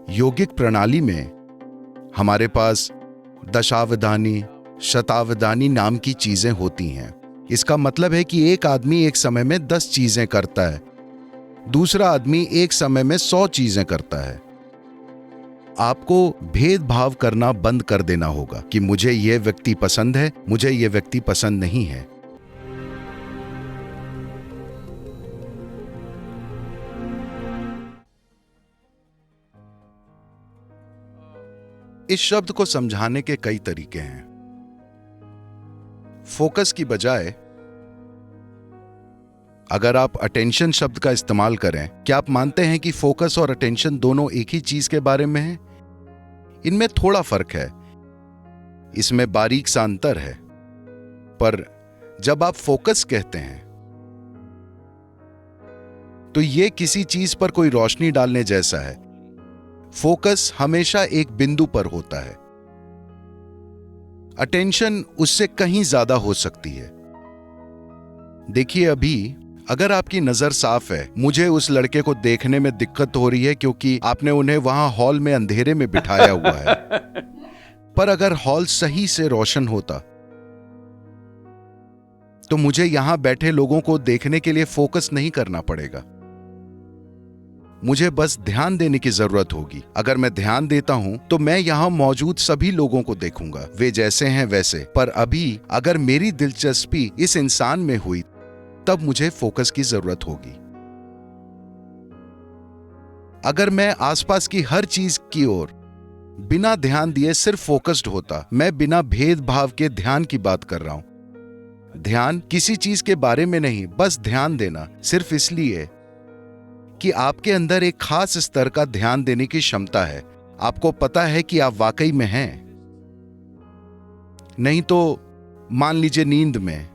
योगिक प्रणाली में हमारे पास दशावधानी, शतावधानी नाम की चीजें होती हैं। इसका मतलब है कि एक आदमी एक समय में 10 चीजें करता है, दूसरा आदमी एक समय में 100 चीजें करता है। आपको भेदभाव करना बंद कर देना होगा कि मुझे यह व्यक्ति पसंद है, मुझे यह व्यक्ति पसंद नहीं है। इस शब्द को समझाने के कई तरीके हैं। फोकस की बजाय अगर आप अटेंशन शब्द का इस्तेमाल करें, क्या आप मानते हैं कि फोकस और अटेंशन दोनों एक ही चीज के बारे में है? इनमें थोड़ा फर्क है, इसमें बारीक सा अंतर है। पर जब आप फोकस कहते हैं तो यह किसी चीज पर कोई रोशनी डालने जैसा है। फोकस हमेशा एक बिंदु पर होता है, अटेंशन उससे कहीं ज्यादा हो सकती है। देखिए, अभी अगर आपकी नजर साफ है, मुझे उस लड़के को देखने में दिक्कत हो रही है क्योंकि आपने उन्हें वहां हॉल में अंधेरे में बिठाया हुआ है। पर अगर हॉल सही से रोशन होता तो मुझे यहां बैठे लोगों को देखने के लिए फोकस नहीं करना पड़ेगा, मुझे बस ध्यान देने की जरूरत होगी। अगर मैं ध्यान देता हूं तो मैं यहां मौजूद सभी लोगों को देखूंगा, वे जैसे हैं वैसे। पर अभी अगर मेरी दिलचस्पी इस इंसान में हुई तब मुझे फोकस की जरूरत होगी। अगर मैं आसपास की हर चीज की ओर बिना ध्यान दिए सिर्फ फोकस्ड होता, मैं बिना भेदभाव के ध्यान की बात कर रहा हूं। ध्यान किसी चीज के बारे में नहीं, बस ध्यान देना, सिर्फ इसलिए कि आपके अंदर एक खास स्तर का ध्यान देने की क्षमता है। आपको पता है कि आप वाकई में हैं। नहीं तो मान लीजिए नींद में,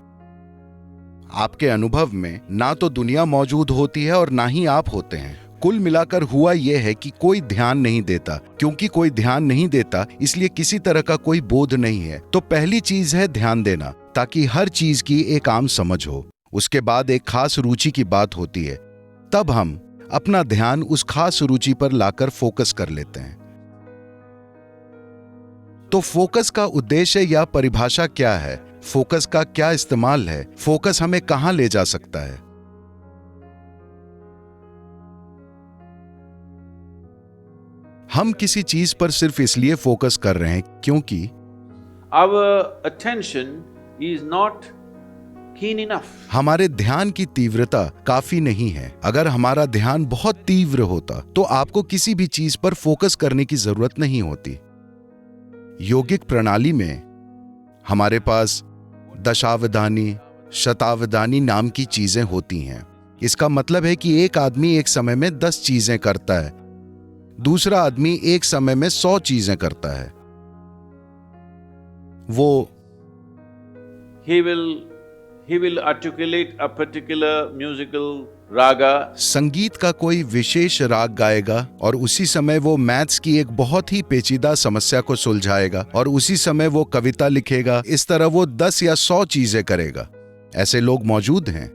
आपके अनुभव में ना तो दुनिया मौजूद होती है और ना ही आप होते हैं। कुल मिलाकर हुआ यह है कि कोई ध्यान नहीं देता। क्योंकि कोई ध्यान नहीं देता, इसलिए किसी तरह का कोई बोध नहीं है। तो पहली चीज है ध्यान देना, ताकि हर चीज की एक आम समझ हो। उसके बाद एक खास रुचि की बात होती है, तब हम अपना ध्यान उस खास रुचि पर लाकर फोकस कर लेते हैं। तो फोकस का उद्देश्य या परिभाषा क्या है? फोकस का क्या इस्तेमाल है? फोकस हमें कहां ले जा सकता है? हम किसी चीज पर सिर्फ इसलिए फोकस कर रहे हैं क्योंकि our attention is not keen enough. हमारे ध्यान की तीव्रता काफी नहीं है। अगर हमारा ध्यान बहुत तीव्र होता तो आपको किसी भी चीज पर फोकस करने की जरूरत नहीं होती। योगिक प्रणाली में हमारे पास दशावधानी, शतावधानी नाम की चीजें होती हैं। इसका मतलब है कि एक आदमी एक समय में 10 चीजें करता है, दूसरा आदमी एक समय में 100 चीजें करता है। वो He will articulate a particular musical raga. संगीत का कोई विशेष राग गाएगा और उसी समय वो मैथ्स की एक बहुत ही पेचीदा समस्या को सुलझाएगा और उसी समय वो कविता लिखेगा। इस तरह वो 10 या 100 चीजें करेगा। ऐसे लोग मौजूद हैं।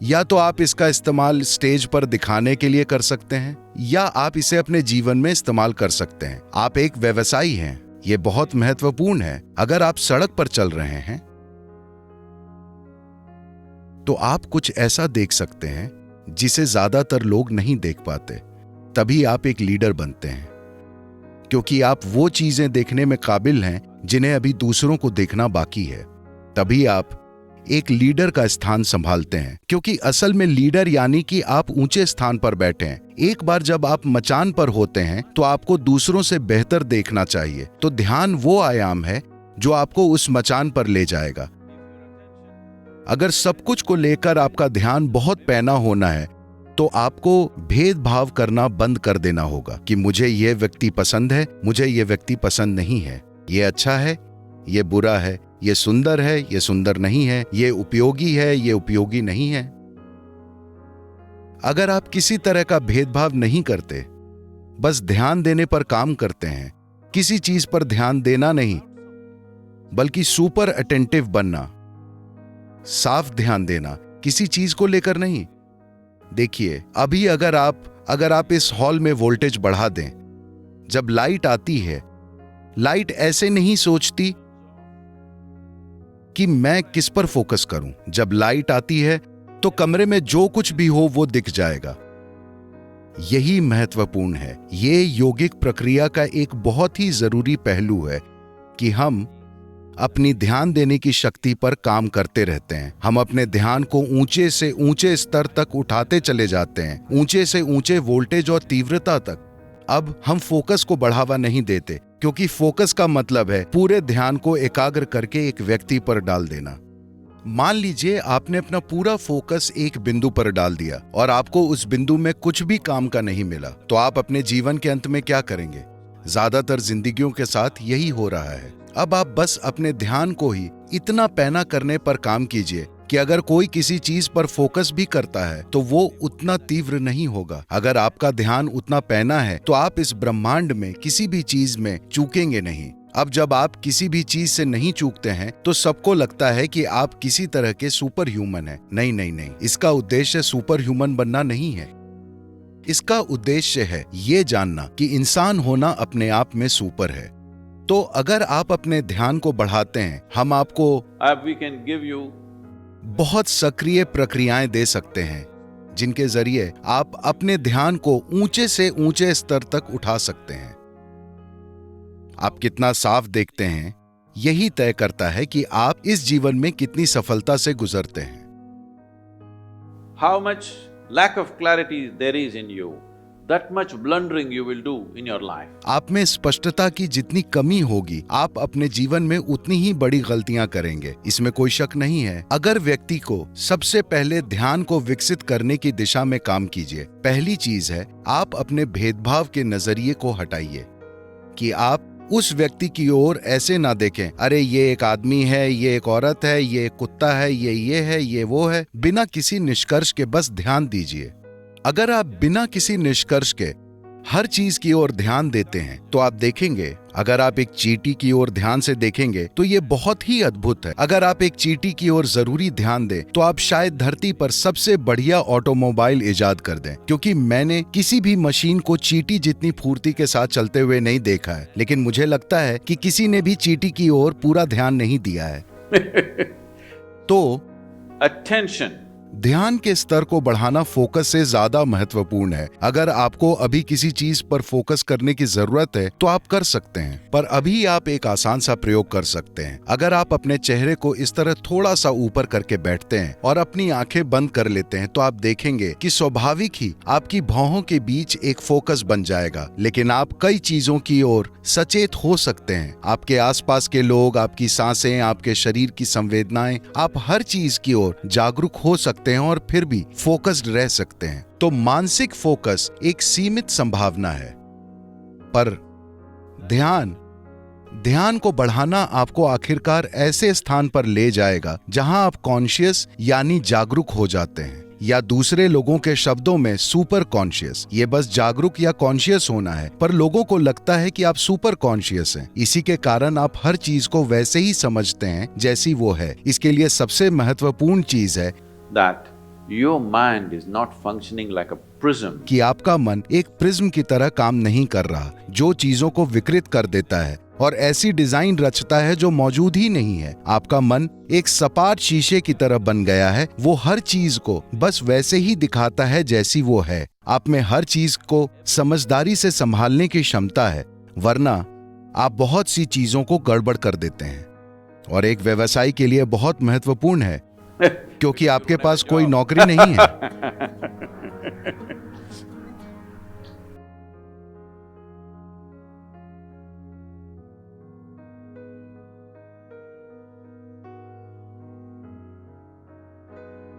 या तो आप इसका इस्तेमाल स्टेज पर दिखाने के लिए कर सकते हैं, या आप इसे अपने जीवन में इस्तेमाल कर सकते हैं। आप एक व्यवसायी हैं, ये बहुत महत्वपूर्ण है। अगर आप सड़क पर चल रहे हैं तो आप कुछ ऐसा देख सकते हैं जिसे ज्यादातर लोग नहीं देख पाते। तभी आप एक लीडर बनते हैं, क्योंकि आप वो चीजें देखने में काबिल हैं जिन्हें अभी दूसरों को देखना बाकी है। तभी आप एक लीडर का स्थान संभालते हैं, क्योंकि असल में लीडर यानी कि आप ऊंचे स्थान पर बैठे हैं। एक बार जब आप मचान पर होते हैं तो आपको दूसरों से बेहतर देखना चाहिए। तो ध्यान वो आयाम है जो आपको उस मचान पर ले जाएगा। अगर सब कुछ को लेकर आपका ध्यान बहुत पैना होना है तो आपको भेदभाव करना बंद कर देना होगा कि मुझे यह व्यक्ति पसंद है, मुझे यह व्यक्ति पसंद नहीं है, ये अच्छा है, ये बुरा है, ये सुंदर है, ये सुंदर नहीं है, ये उपयोगी है, ये उपयोगी नहीं है। अगर आप किसी तरह का भेदभाव नहीं करते, बस ध्यान देने पर काम करते हैं, किसी चीज पर ध्यान देना नहीं बल्कि सुपर अटेंटिव बनना, साफ ध्यान देना, किसी चीज को लेकर नहीं। देखिए, अभी अगर आप अगर आप इस हॉल में वोल्टेज बढ़ा दें, जब लाइट आती है, लाइट ऐसे नहीं सोचती कि मैं किस पर फोकस करूं। जब लाइट आती है तो कमरे में जो कुछ भी हो वो दिख जाएगा। यही महत्वपूर्ण है। ये योगिक प्रक्रिया का एक बहुत ही जरूरी पहलू है कि हम अपनी ध्यान देने की शक्ति पर काम करते रहते हैं। हम अपने ध्यान को ऊंचे से ऊंचे स्तर तक उठाते चले जाते हैं, ऊंचे से ऊंचे वोल्टेज और तीव्रता तक। अब हम फोकस को बढ़ावा नहीं देते, क्योंकि फोकस का मतलब है पूरे ध्यान को एकाग्र करके एक व्यक्ति पर डाल देना। मान लीजिए आपने अपना पूरा फोकस एक बिंदु पर डाल दिया और आपको उस बिंदु में कुछ भी काम का नहीं मिला, तो आप अपने जीवन के अंत में क्या करेंगे? ज्यादातर जिंदगियों के साथ यही हो रहा है। अब आप बस अपने ध्यान को ही इतना पैना करने पर काम कीजिए कि अगर कोई किसी चीज पर फोकस भी करता है तो वो उतना तीव्र नहीं होगा। अगर आपका ध्यान उतना पैना है तो आप इस ब्रह्मांड में किसी भी चीज में चूकेंगे नहीं। अब जब आप किसी भी चीज से नहीं चूकते हैं तो सबको लगता है कि आप किसी तरह के सुपर ह्यूमन हैं। नहीं नहीं नहीं, इसका उद्देश्य सुपर ह्यूमन बनना नहीं है। इसका उद्देश्य है ये जानना कि इंसान होना अपने आप में सुपर है। तो अगर आप अपने ध्यान को बढ़ाते हैं, हम आपको we can give you बहुत सक्रिय प्रक्रियाएं दे सकते हैं जिनके जरिए आप अपने ध्यान को ऊंचे से ऊंचे स्तर तक उठा सकते हैं। आप कितना साफ देखते हैं यही तय करता है कि आप इस जीवन में कितनी सफलता से गुजरते हैं। how much lack of clarity there is in you, that much blundering you will do in your life. आप में स्पष्टता की जितनी कमी होगी, आप अपने जीवन में उतनी ही बड़ी गलतियां करेंगे, इसमें कोई शक नहीं है। अगर व्यक्ति को सबसे पहले ध्यान को विकसित करने की दिशा में काम कीजिए। पहली चीज है आप अपने भेदभाव के नजरिए को हटाइए कि आप उस व्यक्ति की ओर ऐसे ना देखें, अरे ये एक आदमी है, ये एक औरत है, ये एक कुत्ता है, ये है, ये वो है। बिना किसी निष्कर्ष के बस ध्यान दीजिए। अगर आप बिना किसी निष्कर्ष के हर चीज की ओर ध्यान देते हैं तो आप देखेंगे, अगर आप एक चींटी की ओर ध्यान से देखेंगे तो ये बहुत ही अद्भुत है। अगर आप एक चींटी की ओर जरूरी ध्यान दें तो आप शायद धरती पर सबसे बढ़िया ऑटोमोबाइल इजाद कर दें, क्योंकि मैंने किसी भी मशीन को चींटी जितनी फुर्ती के साथ चलते हुए नहीं देखा है, लेकिन मुझे लगता है कि किसी ने भी चींटी की ओर पूरा ध्यान नहीं दिया है। तो attention, ध्यान के स्तर को बढ़ाना फोकस से ज्यादा महत्वपूर्ण है। अगर आपको अभी किसी चीज पर फोकस करने की जरूरत है तो आप कर सकते हैं, पर अभी आप एक आसान सा प्रयोग कर सकते हैं। अगर आप अपने चेहरे को इस तरह थोड़ा सा ऊपर करके बैठते हैं और अपनी आंखें बंद कर लेते हैं तो आप देखेंगे कि स्वाभाविक ही आपकी भौहों के बीच एक फोकस बन जाएगा। लेकिन आप कई चीजों की ओर सचेत हो सकते हैं। आपके आसपास के लोग, आपकी सांसें, आपके शरीर की संवेदनाएं, आप हर चीज की ओर जागरूक हो सकते हैं और फिर भी फोकस्ड रह सकते हैं। तो मानसिक फोकस एक सीमित संभावना है, पर ध्यान को बढ़ाना आपको आखिरकार ऐसे स्थान पर ले जाएगा जहां आप कॉन्शियस यानी जागरूक हो जाते हैं, या दूसरे लोगों के शब्दों में सुपर कॉन्शियस। ये बस जागरूक या कॉन्शियस होना है, पर लोगों को लगता है कि आप सुपर कॉन्शियस हैं। इसी के कारण आप हर चीज को वैसे ही समझते हैं जैसी वो है। इसके लिए सबसे महत्वपूर्ण चीज है that your mind is not functioning like a prism. कि आपका मन एक प्रिज्म की तरह काम नहीं कर रहा, जो चीजों को विकृत कर देता है और ऐसी डिजाइन रचता है जो मौजूद ही नहीं है। आपका मन एक सपाट शीशे की तरह बन गया है, वो हर चीज को बस वैसे ही दिखाता है जैसी वो है। आप में हर चीज को समझदारी से संभालने की क्षमता है, वरना आप बहुत सी चीजों को गड़बड़ कर देते हैं। और एक व्यवसायी के लिए बहुत महत्वपूर्ण है, क्योंकि आपके पास कोई नौकरी नहीं है।